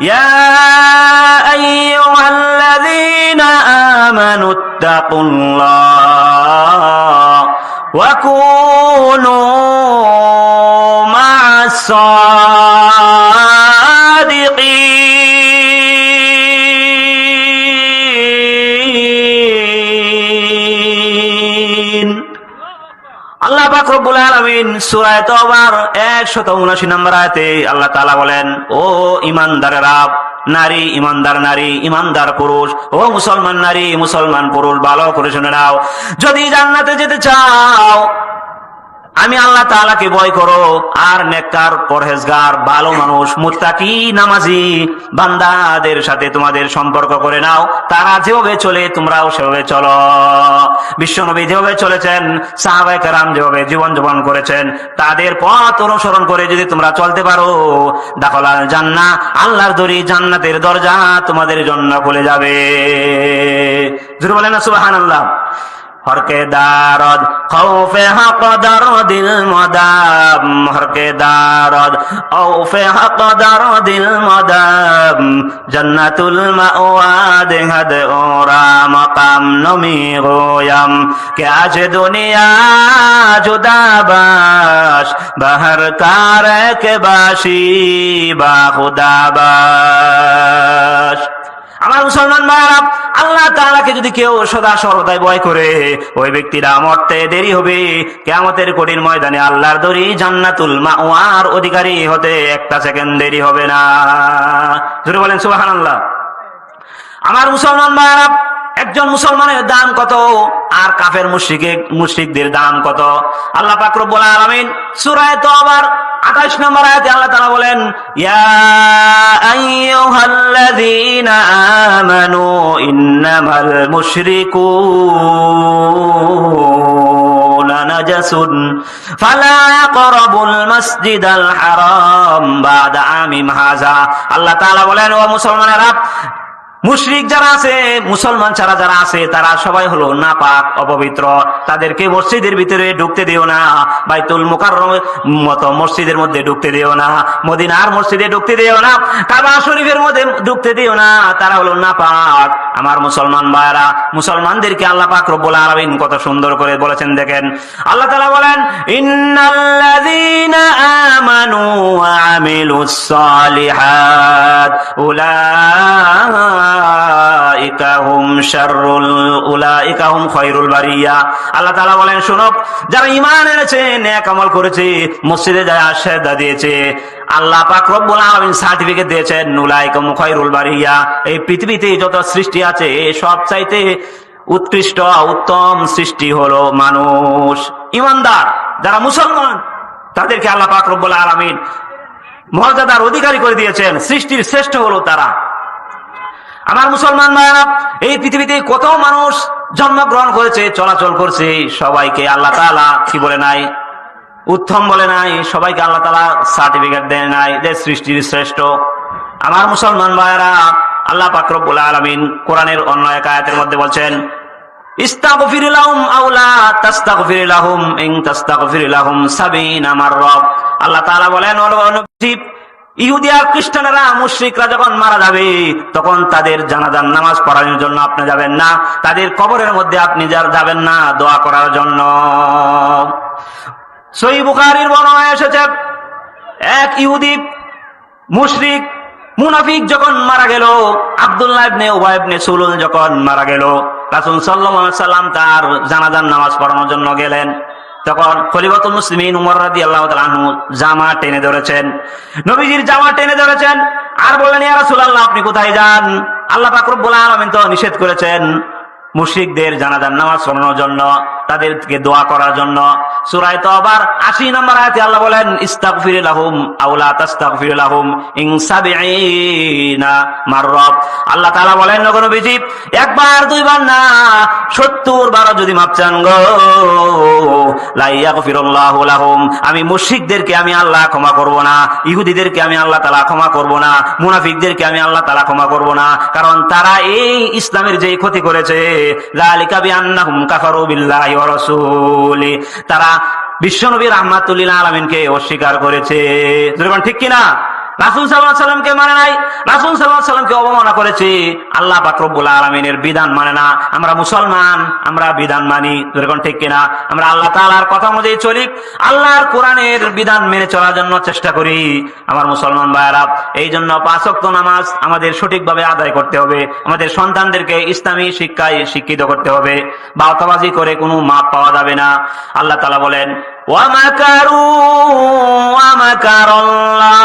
ইয়া আইয়ুহাল্লাযীনা আমানুত্তাকুল্লাহ ওয়া কুনু মা'আস সাদিকিন। আল্লাহ পাক রব্বুল আলামিন সূরা তাওবার 179 নম্বর আয়াতে আল্লাহ তাআলা বলেন, ও ঈমানদারেরা, নারী ঈমানদার নারী, ঈমানদার পুরুষ, ও মুসলমান নারী মুসলমান পুরুষ, ভালো করে শুনে নাও, যদি জান্নাতে যেতে চাও আমি আল্লাহ তাআলাকে ভয় করো, আর নেককার পরহেজগার ভালো মানুষ মুত্তাকি নামাজি বান্দাদের সাথে তোমাদের সম্পর্ক করে নাও। তারা যেভাবে চলে তোমরাও সেভাবে চলো। বিশ্বনবী যেভাবে চলেছেন, সাহাবায়ে কেরাম যেভাবে জীবন যাপন করেছেন, তাদের পথ অনুসরণ করে যদি তোমরা চলতে পারো, দাখালাল জান্নাহ, আল্লাহর দরি জান্নাতের দরজা তোমাদের জন্য খুলে যাবে। জোরে বলেন না সুবহানাল্লাহ। हर के दारद खौफे हक दरदिल मदाम, हर के दारद खौफे हक दरदिल मदाम, जन्नतुल मावा देहद ओरा मकाम नमी गोयम, के आज दुनिया जुदा बाश बहर कार के बाशी बा खुदा बाश। আমার মুসলমান ভাইরা, আল্লাহ তাআলাকে যদি কেউ সদা সর্বদাই ভয় করে, ওই ব্যক্তিরা মরতে দেরি হবে, কিয়ামতের কঠিন ময়দানে আল্লাহর দরি জান্নাতুল মাওয়ার অধিকারী হতে একটা সেকেন্ড দেরি হবে না। জোরে বলেন সুবহানাল্লাহ। আমার মুসলমান ভাইরা, একজন মুসলমানের দাম কত আর কাফের মুশরিকদের দাম কত? আল্লাহ পাক রব্বুল আলামিন সূরা তাওবার 28 নম্বর আয়াতে আল্লাহ তাআলা বলেন, ইয়া আইয়ুহাল্লাযীনা আমানু ইন্নামাল মুশরিকুনা নাজাসুন ফালা ইয়াকরাবুল মাসজিদাল হারাম বা'দা আমিম হাযা। আল্লাহ তাআলা বলেন, ও মুসলমানেরা, মুশরিক যারা আছে, মুসলমান ছাড়া যারা আছে, তারা সবাই হলো নাপাক অপবিত্র। তাদেরকে মসজিদের ভিতরে ঢুকতে দিও না, বাইতুল মুকাররমের মতো মসজিদের মধ্যে ঢুকতে দিও না, মদিনার মসজিদে ঢুকতে দিও না, কাবা শরীফের মধ্যে ঢুকতে দিও না, তারা হলো নাপাক। আমার মুসলমান ভাইরা, মুসলমানদেরকে আল্লাহ পাক রব্বুল আলামিন কত সুন্দর করে বলেছেন দেখেন। আল্লাহ তাআলা বলেন, ইন্নাল্লাযীনা আমানু ওয়া আমিলুস সালিহাত উলাইকা হুম খায়রুল বারিয়া। আল্লাহ তাআলা বলেন, শোনো, যারা ঈমান এনেছে, নেক আমল করেছে, মসজিদে যায় সেজদা দিয়েছে, আল্লাহ পাক রব্বুল আলামিন সার্টিফিকেট দিয়েছেন উলাইকা হুম খায়রুল বারিয়া। এই পৃথিবীতে যত সৃষ্টি আছে, সব চাইতে উৎকৃষ্ট উত্তম সৃষ্টি হলো মানুষ। ঈমানদার যারা মুসলমান, তাদেরকে আল্লাহ পাক রব্বুল আলামিন মর্যাদার অধিকারী করে দিয়েছেন। সৃষ্টির শ্রেষ্ঠ হলো তারা। আমার মুসলমান ভাইরা, এই পৃথিবীতে কত মানুষ জন্মগ্রহণ করেছে, চলাচল করছে, সবাইকে আল্লাহ তাআলা কি বলে নাই? উত্তম বলে নাই। সবাইকে আল্লাহ তাআলা সার্টিফিকেট দেয় নাই যে সৃষ্টির শ্রেষ্ঠ। আমার মুসলমান ভাইরা, আল্লাহ পাক রব্বুল আলামিন কোরআনের অন্য এক আয়াতের মধ্যে বলছেন, ইস্তাগফির লাহুম আও লা তাস্তাগফির লাহুম ইন তাস্তাগফির লাহুম 70 মাররা। আল্লাহ তাআলা বলেন, ও নবী, ইহুদি আর খ্রিস্টানেরা, মুশরিকরা যখন মারা যাবে, তখন তাদের জানাজার নামাজ পড়ানোর জন্য আপনি যাবেন না, তাদের কবরের মধ্যে আপনি যাবেন না দোয়া করার জন্য। সহিহ বুখারীর বর্ণনায় এসেছে, এক ইহুদি মুশরিক মুনাফিক যখন মারা গেল, আব্দুল্লাহ ইবনে উবাই ইবনে সুলুল যখন মারা গেল, রাসূল সাল্লাল্লাহু আলাইহি ওয়াসাল্লাম তার জানাজার নামাজ পড়ানোর জন্য গেলেন। তখন খলিফাতুল মুসলিমিন উমর রাদিয়াল্লাহু তাআলা আনহু জামা টেনে ধরেছেন, নবীজির জামা টেনে ধরেছেন, আর বললেন, ইয়া রাসূলুল্লাহ, আপনি কোথায় যান? আল্লাহ পাক রব্বুল আলামিন তো নিষেধ করেছেন মুশরিকদের জানাজার নামাজ পড়ানোর জন্য, তাদেরকে দোয়া করার জন্য। সূরা তাওবার 80 নম্বর আয়াতে আল্লাহ বলেন, ইস্তাগফির লাহুম আও লা তাস্তাগফির লাহুম ইন 70 মাররা। আল্লাহ তাআলা বলেন, নবীজি, একবার দুইবার না, 70 বার যদি মাপ চান গো, লা ইয়াগফিরুল্লাহু লাহুম, আমি মুশরিকদেরকে আমি আল্লাহ ক্ষমা করব না, ইহুদিদেরকে আমি আল্লাহ তাআলা ক্ষমা করব না, মুনাফিকদেরকে আমি আল্লাহ তাআলা ক্ষমা করব না, কারণ তারা এই ইসলামের যে ক্ষতি করেছে, যালিকা বিআন্নাহুম কাফারু বিল্লাহি ওয়া রাসূলি, তারা বিশ্বনবী রাহমাতুল লিল আলামিনকে অস্বীকার করেছে। ঠিক কিনা? রাসূল সাল্লাল্লাহু আলাইহি সাল্লামকে মানে নাই, রাসূল সাল্লাল্লাহু আলাইহি সাল্লামকে অবমাননা করেছে, আল্লাহ পাক রব্বুল আলামিনের বিধান মানে না। আমরা মুসলমান, আমরা বিধান মানি, যেরকম ঠিক কিনা? আমরা আল্লাহ তাআলার কথা অনুযায়ী চলি, আল্লাহর কোরআনের বিধান মেনে চলার জন্য চেষ্টা করি। আমার মুসলমান ভাইয়েরা, এই জন্য 5 ওয়াক্ত নামাজ আমাদের সঠিকভাবে আদায় করতে হবে। আমাদের সন্তানদেরকে ইসলামী শিক্ষায় শিক্ষিত করতে হবে। বাউতাবাজি করে কোনো মাপ পাওয়া যাবে না। আল্লাহ তাআলা বলেন, ওয়া মাকারু ওয়া মাকারাল্লাহ